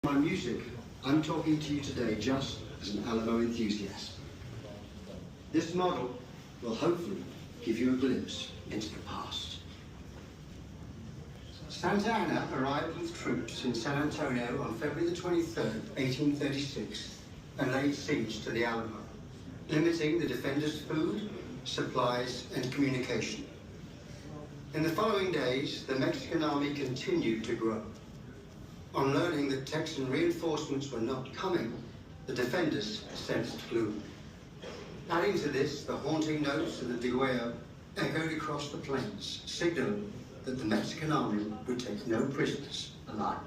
My music, I'm talking to you today just as an Alamo enthusiast. This model will hopefully give you a glimpse into the past. Santa Anna arrived with troops in San Antonio on February the 23rd, 1836, and laid siege to the Alamo, limiting the defenders' food, supplies, and communication. In the following days, the Mexican army continued to grow. On learning that Texan reinforcements were not coming, the defenders sensed gloom. Adding to this, the haunting notes of the Degüello echoed across the plains, signaling that the Mexican army would take no prisoners alive.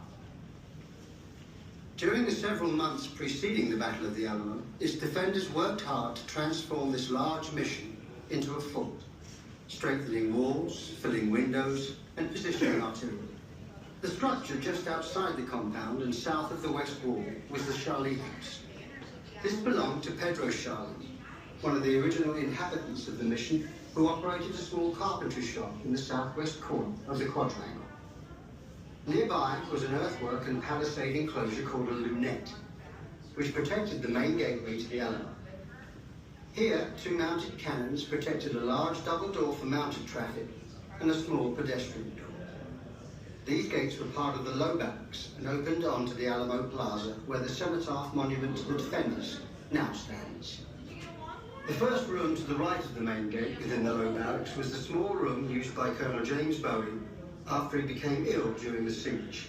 During the several months preceding the Battle of the Alamo, its defenders worked hard to transform this large mission into a fort, strengthening walls, filling windows, and positioning artillery. The structure just outside the compound and south of the west wall was the Charlie House. This belonged to Pedro Charlie, one of the original inhabitants of the mission, who operated a small carpentry shop in the southwest corner of the quadrangle. Nearby was an earthwork and palisade enclosure called a lunette, which protected the main gateway to the Alamo. Here, two mounted cannons protected a large double door for mounted traffic and a small pedestrian door. These gates were part of the low barracks and opened onto the Alamo Plaza, where the cenotaph monument to the defenders now stands. The first room to the right of the main gate within the low barracks was the small room used by Colonel James Bowie after he became ill during the siege.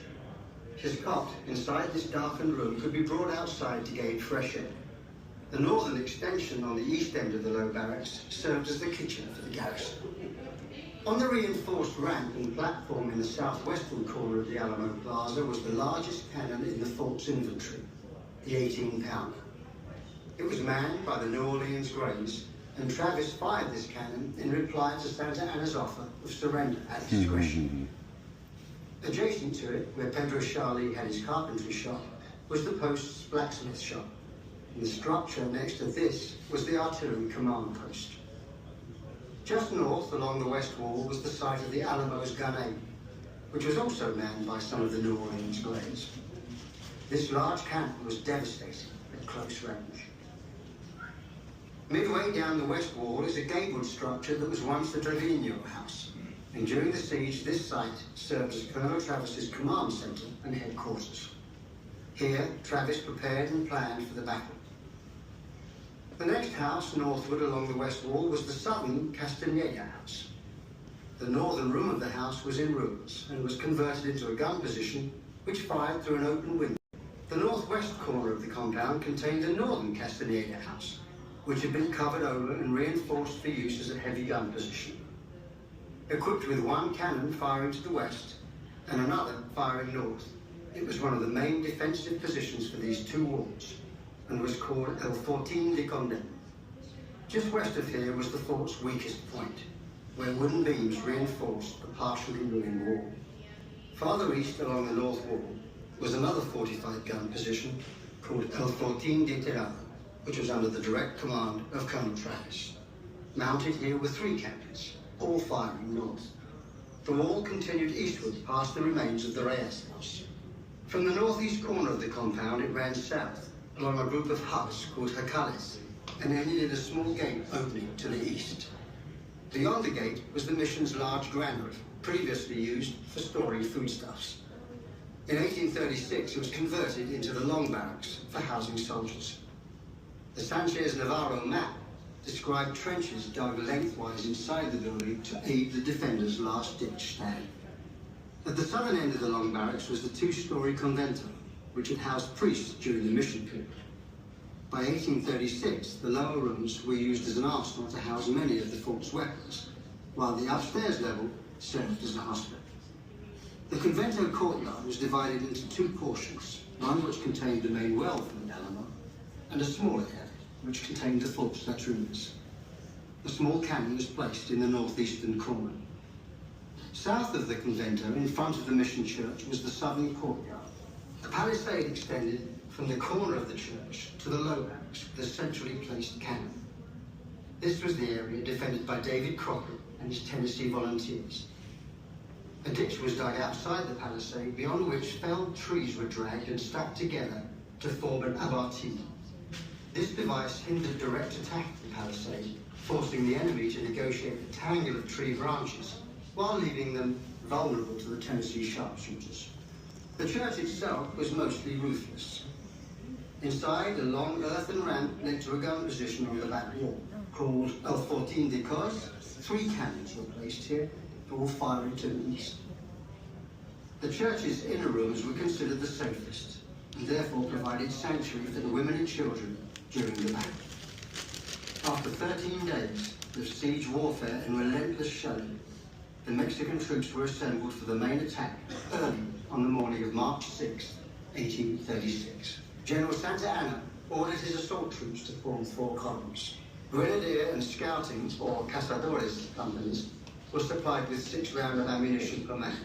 His cot inside this darkened room could be brought outside to gain fresh air. The northern extension on the east end of the low barracks served as the kitchen for the garrison. On the reinforced ramp and platform in the southwestern corner of the Alamo Plaza was the largest cannon in the fort's inventory, the 18-pounder. It was manned by the New Orleans Greys, and Travis fired this cannon in reply to Santa Anna's offer of surrender at discretion. Adjacent to it, where Pedro Charlie had his carpentry shop, was the post's blacksmith shop. In the structure next to this was the artillery command post. Just north, along the west wall, was the site of the Alamo's gun aim, which was also manned by some of the New Orleans Greys. This large cannon was devastating at close range. Midway down the west wall is a gabled structure that was once the Trevino house, and during the siege this site served as Colonel Travis's command center and headquarters. Here, Travis prepared and planned for the battle. The next house northward along the west wall was the southern Castaneda house. The northern room of the house was in ruins and was converted into a gun position which fired through an open window. The northwest corner of the compound contained the northern Castaneda house, which had been covered over and reinforced for use as a heavy gun position. Equipped with one cannon firing to the west and another firing north, it was one of the main defensive positions for these two walls, and was called El Fortín de Condé. Just west of here was the fort's weakest point, where wooden beams reinforced the partially ruined wall. Farther east along the north wall was another fortified gun position called El Fortín de Terrado, which was under the direct command of Colonel Travis. Mounted here were three cannons, all firing north. The wall continued eastward past the remains of the Reyes house. From the northeast corner of the compound, it ran south along a group of huts called jacales, and ended in a small gate opening to the east. Beyond the gate was the mission's large granary, previously used for storing foodstuffs. In 1836, it was converted into the long barracks for housing soldiers. The Sanchez Navarro map described trenches dug lengthwise inside the building to aid the defenders' last-ditch stand. At the southern end of the long barracks was the two-story convento, which had housed priests during the mission period. By 1836, the lower rooms were used as an arsenal to house many of the fort's weapons, while the upstairs level served as a hospital. The convento courtyard was divided into two portions, one which contained the main well from the Alamo, and a smaller area which contained the fort's latrines. A small cannon was placed in the northeastern corner. South of the convento, in front of the mission church, was the southern courtyard. The palisade extended from the corner of the church to the low barracks with a centrally placed cannon. This was the area defended by David Crockett and his Tennessee volunteers. A ditch was dug outside the palisade, beyond which felled trees were dragged and stuck together to form an abattis. This device hindered direct attack of the palisade, forcing the enemy to negotiate a tangle of tree branches, while leaving them vulnerable to the Tennessee sharpshooters. The church itself was mostly roofless. Inside, a long earthen ramp led to a gun position on the back wall, called El Fortin de Cos. 3 cannons were placed here, all firing to the east. The church's inner rooms were considered the safest, and therefore provided sanctuary for the women and children during the battle. After 13 days of siege warfare and relentless shelling, the Mexican troops were assembled for the main attack early on the morning of March 6, 1836. General Santa Anna ordered his assault troops to form 4 columns. Grenadier and scouting, or cazadores companies, were supplied with 6 rounds of ammunition per man.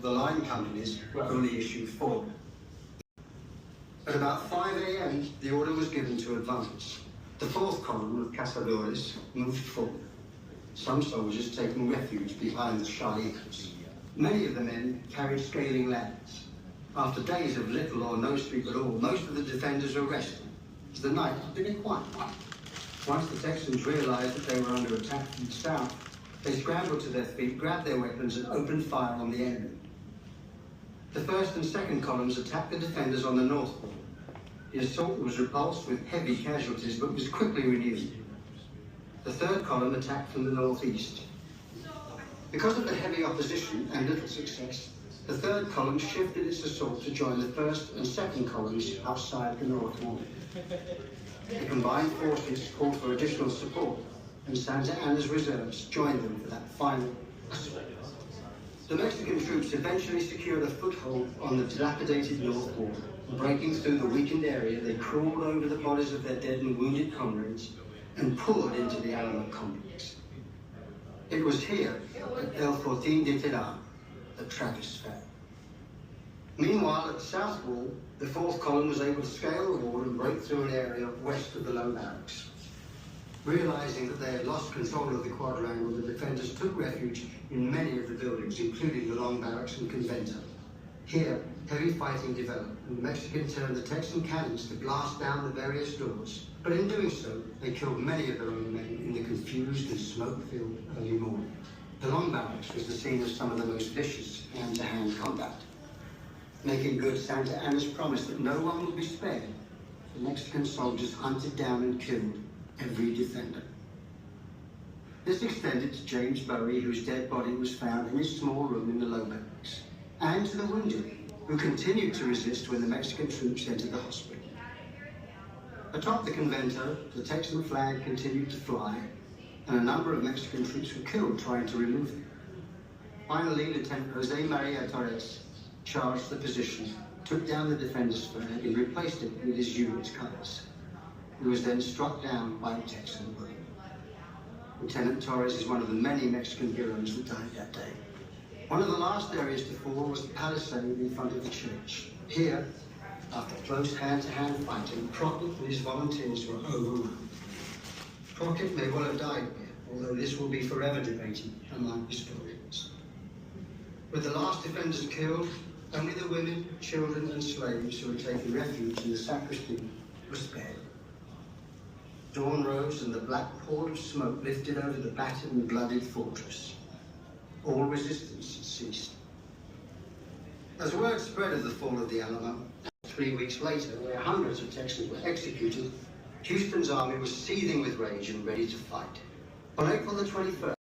The line companies were only issued 4. At about 5 a.m., the order was given to advance. The 4th column of cazadores moved forward, some soldiers taking refuge behind the Charlitos. Many of the men carried scaling ladders. After days of little or no sleep at all, most of the defenders were resting, as the night had been a quiet one. Once the Texans realized that they were under attack from the south, they scrambled to their feet, grabbed their weapons, and opened fire on the enemy. The 1st and 2nd columns attacked the defenders on the north wall. The assault was repulsed with heavy casualties, but was quickly renewed. The 3rd column attacked from the northeast. Because of the heavy opposition and little success, the 3rd column shifted its assault to join the 1st and 2nd columns outside the north wall. The combined forces called for additional support, and Santa Anna's reserves joined them for that final assault. The Mexican troops eventually secured a foothold on the dilapidated north wall. Breaking through the weakened area, they crawled over the bodies of their dead and wounded comrades and poured into the Alamo complex. It was here, at El Fortin de Terán, that Travis fell. Meanwhile, at the south wall, the 4th column was able to scale the wall and break through an area west of the low barracks. Realizing that they had lost control of the quadrangle, the defenders took refuge in many of the buildings, including the long barracks and convento. Here, heavy fighting developed, and the Mexicans turned the Texan cannons to blast down the various doors. But in doing so, they killed many of their own men in the confused and smoke-filled early morning. The long barracks was the scene of some of the most vicious hand-to-hand combat. Making good Santa Anna's promise that no one would be spared, the Mexican soldiers hunted down and killed every defender. This extended to James Bowie, whose dead body was found in his small room in the low barracks, and to the wounded, who continued to resist when the Mexican troops entered the hospital. Atop the convento, the Texan flag continued to fly, and a number of Mexican troops were killed trying to remove it. Finally, Lieutenant Jose Maria Torres charged the position, took down the defender's flag, and replaced it with his unit's colors. He was then struck down by a Texan bullet. Lieutenant Torres is one of the many Mexican heroes who died that day. One of the last areas to fall was the palisade in front of the church. Here, after close hand-to-hand fighting, Crockett and his volunteers were overrun. Crockett may well have died here, although this will be forever debated among historians. With the last defenders killed, only the women, children, and slaves who had taken refuge in the sacristy were spared. Dawn rose and the black pall of smoke lifted over the battered and blooded fortress. All resistance had ceased. As word spread of the fall of the Alamo, 3 weeks later, where hundreds of Texans were executed, Houston's army was seething with rage and ready to fight. On April the 21st,